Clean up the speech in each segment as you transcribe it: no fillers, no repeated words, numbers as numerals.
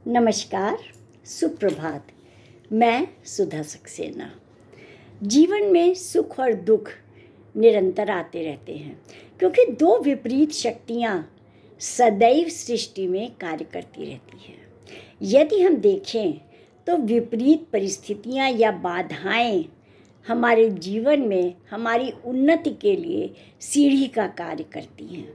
नमस्कार, सुप्रभात। मैं सुधा सक्सेना। जीवन में सुख और दुख निरंतर आते रहते हैं क्योंकि दो विपरीत शक्तियाँ सदैव सृष्टि में कार्य करती रहती हैं। यदि हम देखें तो विपरीत परिस्थितियाँ या बाधाएं हमारे जीवन में हमारी उन्नति के लिए सीढ़ी का कार्य करती हैं।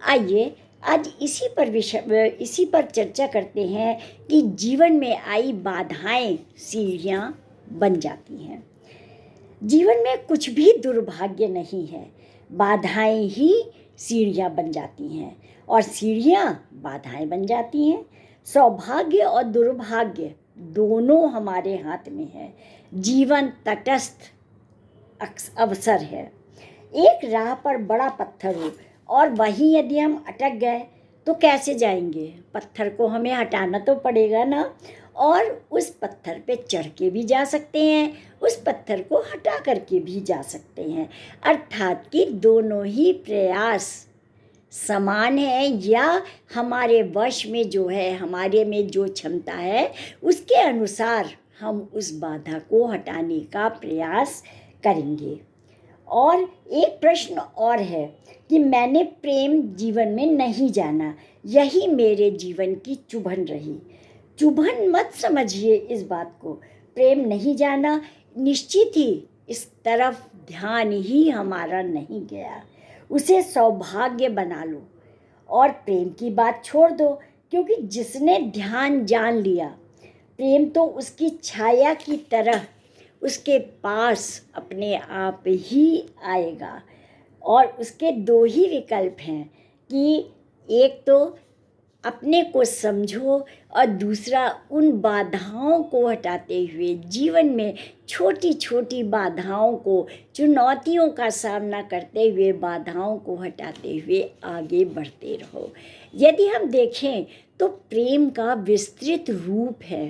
आइए आज इसी पर चर्चा करते हैं कि जीवन में आई बाधाएं सीढ़ियाँ बन जाती हैं। जीवन में कुछ भी दुर्भाग्य नहीं है, बाधाएं ही सीढ़ियाँ बन जाती हैं और सीढ़ियाँ बाधाएं बन जाती हैं। सौभाग्य और दुर्भाग्य दोनों हमारे हाथ में है। जीवन तटस्थ अवसर है। एक राह पर बड़ा पत्थर हो और वहीं यदि हम अटक गए तो कैसे जाएंगे? पत्थर को हमें हटाना तो पड़ेगा ना, और उस पत्थर पे चढ़ के भी जा सकते हैं, उस पत्थर को हटा करके भी जा सकते हैं। अर्थात कि दोनों ही प्रयास समान है या हमारे वश में जो है, हमारे में जो क्षमता है उसके अनुसार हम उस बाधा को हटाने का प्रयास करेंगे। और एक प्रश्न और है कि मैंने प्रेम जीवन में नहीं जाना, यही मेरे जीवन की चुभन रही। चुभन मत समझिए इस बात को। प्रेम नहीं जाना, निश्चित ही इस तरफ ध्यान ही हमारा नहीं गया। उसे सौभाग्य बना लो और प्रेम की बात छोड़ दो, क्योंकि जिसने ध्यान जान लिया, प्रेम तो उसकी छाया की तरह उसके पास अपने आप ही आएगा। और उसके दो ही विकल्प हैं कि एक तो अपने को समझो और दूसरा उन बाधाओं को हटाते हुए, जीवन में छोटी छोटी बाधाओं को, चुनौतियों का सामना करते हुए बाधाओं को हटाते हुए आगे बढ़ते रहो। यदि हम देखें तो प्रेम का विस्तृत रूप है।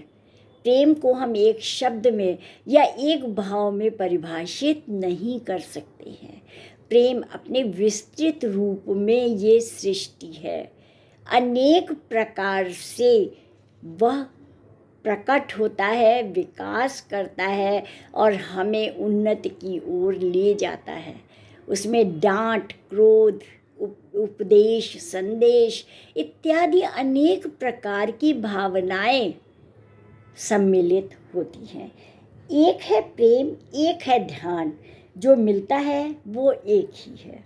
प्रेम को हम एक शब्द में या एक भाव में परिभाषित नहीं कर सकते हैं। प्रेम अपने विस्तृत रूप में ये सृष्टि है। अनेक प्रकार से वह प्रकट होता है, विकास करता है और हमें उन्नति की ओर ले जाता है। उसमें डांट, क्रोध, उपदेश, संदेश इत्यादि अनेक प्रकार की भावनाएं सम्मिलित होती हैं। एक है प्रेम, एक है ध्यान। जो मिलता है वो एक ही है।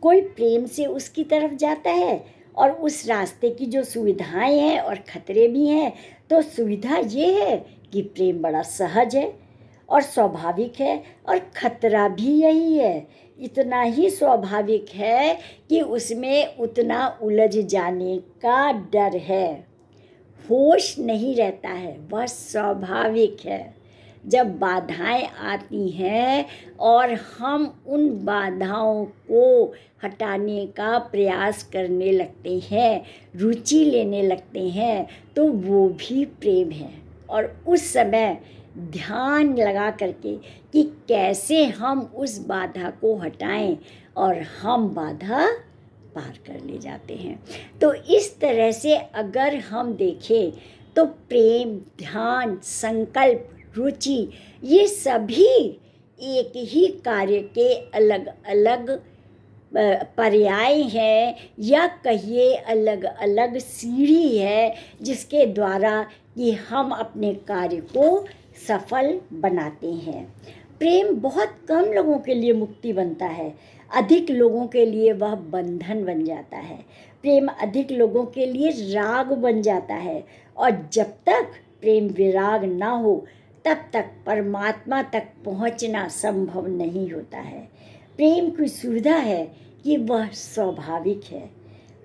कोई प्रेम से उसकी तरफ जाता है और उस रास्ते की जो सुविधाएं हैं और खतरे भी हैं, तो सुविधा ये है कि प्रेम बड़ा सहज है और स्वाभाविक है, और खतरा भी यही है, इतना ही स्वाभाविक है कि उसमें उतना उलझ जाने का डर है। होश नहीं रहता है, वह स्वाभाविक है। जब बाधाएं आती हैं और हम उन बाधाओं को हटाने का प्रयास करने लगते हैं, रुचि लेने लगते हैं, तो वो भी प्रेम है। और उस समय ध्यान लगा करके कि कैसे हम उस बाधा को हटाएं और हम बाधा पार कर ले जाते हैं। तो इस तरह से अगर हम देखें तो प्रेम, ध्यान, संकल्प, रुचि ये सभी एक ही कार्य के अलग अलग पर्याय हैं, या कहिए अलग अलग सीढ़ी है जिसके द्वारा कि हम अपने कार्य को सफल बनाते हैं। प्रेम बहुत कम लोगों के लिए मुक्ति बनता है, अधिक लोगों के लिए वह बंधन बन जाता है। प्रेम अधिक लोगों के लिए राग बन जाता है, और जब तक प्रेम विराग ना हो तब तक परमात्मा तक पहुंचना संभव नहीं होता है। प्रेम की सुविधा है कि वह स्वाभाविक है।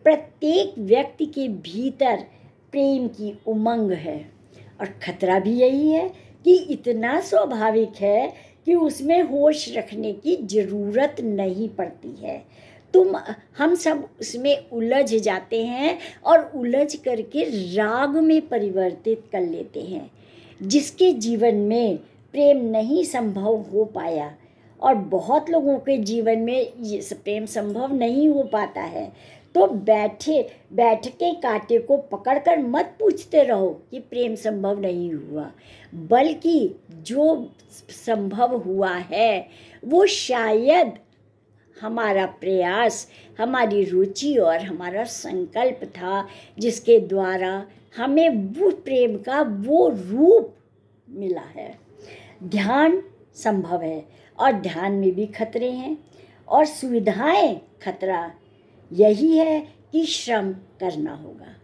प्रत्येक व्यक्ति के भीतर प्रेम की उमंग है, और खतरा भी यही है कि इतना स्वाभाविक है कि उसमें होश रखने की ज़रूरत नहीं पड़ती है। हम सब उसमें उलझ जाते हैं और उलझ करके राग में परिवर्तित कर लेते हैं। जिसके जीवन में प्रेम नहीं संभव हो पाया, और बहुत लोगों के जीवन में ये प्रेम संभव नहीं हो पाता है, तो बैठ के कांटे को पकड़कर मत पूछते रहो कि प्रेम संभव नहीं हुआ, बल्कि जो संभव हुआ है वो शायद हमारा प्रयास, हमारी रुचि और हमारा संकल्प था, जिसके द्वारा हमें वो प्रेम का वो रूप मिला है। ध्यान संभव है और ध्यान में भी खतरे हैं और सुविधाएं खतरा यही है कि श्रम करना होगा।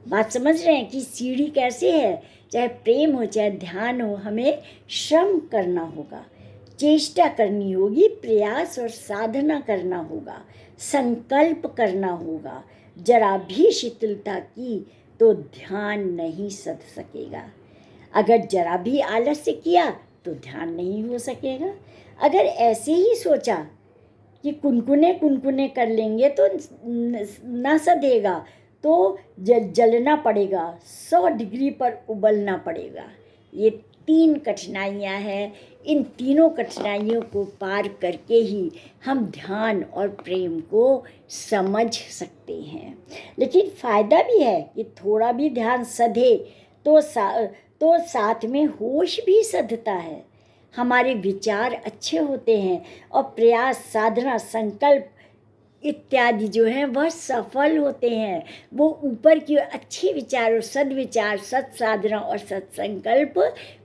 बात समझ रहे हैं कि सीढ़ी कैसे है? चाहे प्रेम हो चाहे ध्यान हो, हमें श्रम करना होगा, चेष्टा करनी होगी, प्रयास और साधना करना होगा, संकल्प करना होगा। जरा भी शिथिलता की तो ध्यान नहीं सध सकेगा। अगर जरा भी आलस्य किया तो ध्यान नहीं हो सकेगा। अगर ऐसे ही सोचा कि कुनकुने कर लेंगे तो ना सधेगा, तो जलना पड़ेगा, 100 डिग्री पर उबलना पड़ेगा। ये 3 कठिनाइयाँ हैं। इन तीनों कठिनाइयों को पार करके ही हम ध्यान और प्रेम को समझ सकते हैं। लेकिन फ़ायदा भी है कि थोड़ा भी ध्यान सधे तो साथ में होश भी सधता है, हमारे विचार अच्छे होते हैं और प्रयास, साधना, संकल्प इत्यादि जो हैं वह सफल होते हैं। वो ऊपर की अच्छे विचार और सद्विचार, सत्साधना और सत्संकल्प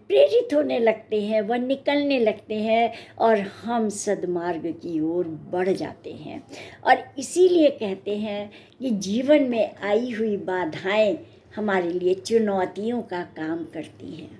प्रेरित होने लगते हैं, वह निकलने लगते हैं और हम सद्मार्ग की ओर बढ़ जाते हैं। और इसीलिए कहते हैं कि जीवन में आई हुई बाधाएं हमारे लिए चुनौतियों का काम करती हैं।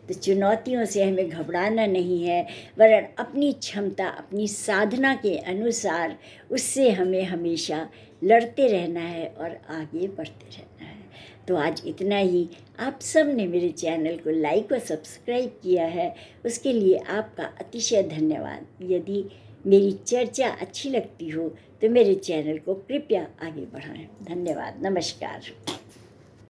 तो चुनौतियों से हमें घबराना नहीं है, वरन अपनी क्षमता, अपनी साधना के अनुसार उससे हमें हमेशा लड़ते रहना है और आगे बढ़ते रहना है। तो आज इतना ही। आप सब ने मेरे चैनल को लाइक और सब्सक्राइब किया है, उसके लिए आपका अतिशय धन्यवाद। यदि मेरी चर्चा अच्छी लगती हो तो मेरे चैनल को कृपया आगे बढ़ाएं। धन्यवाद। नमस्कार।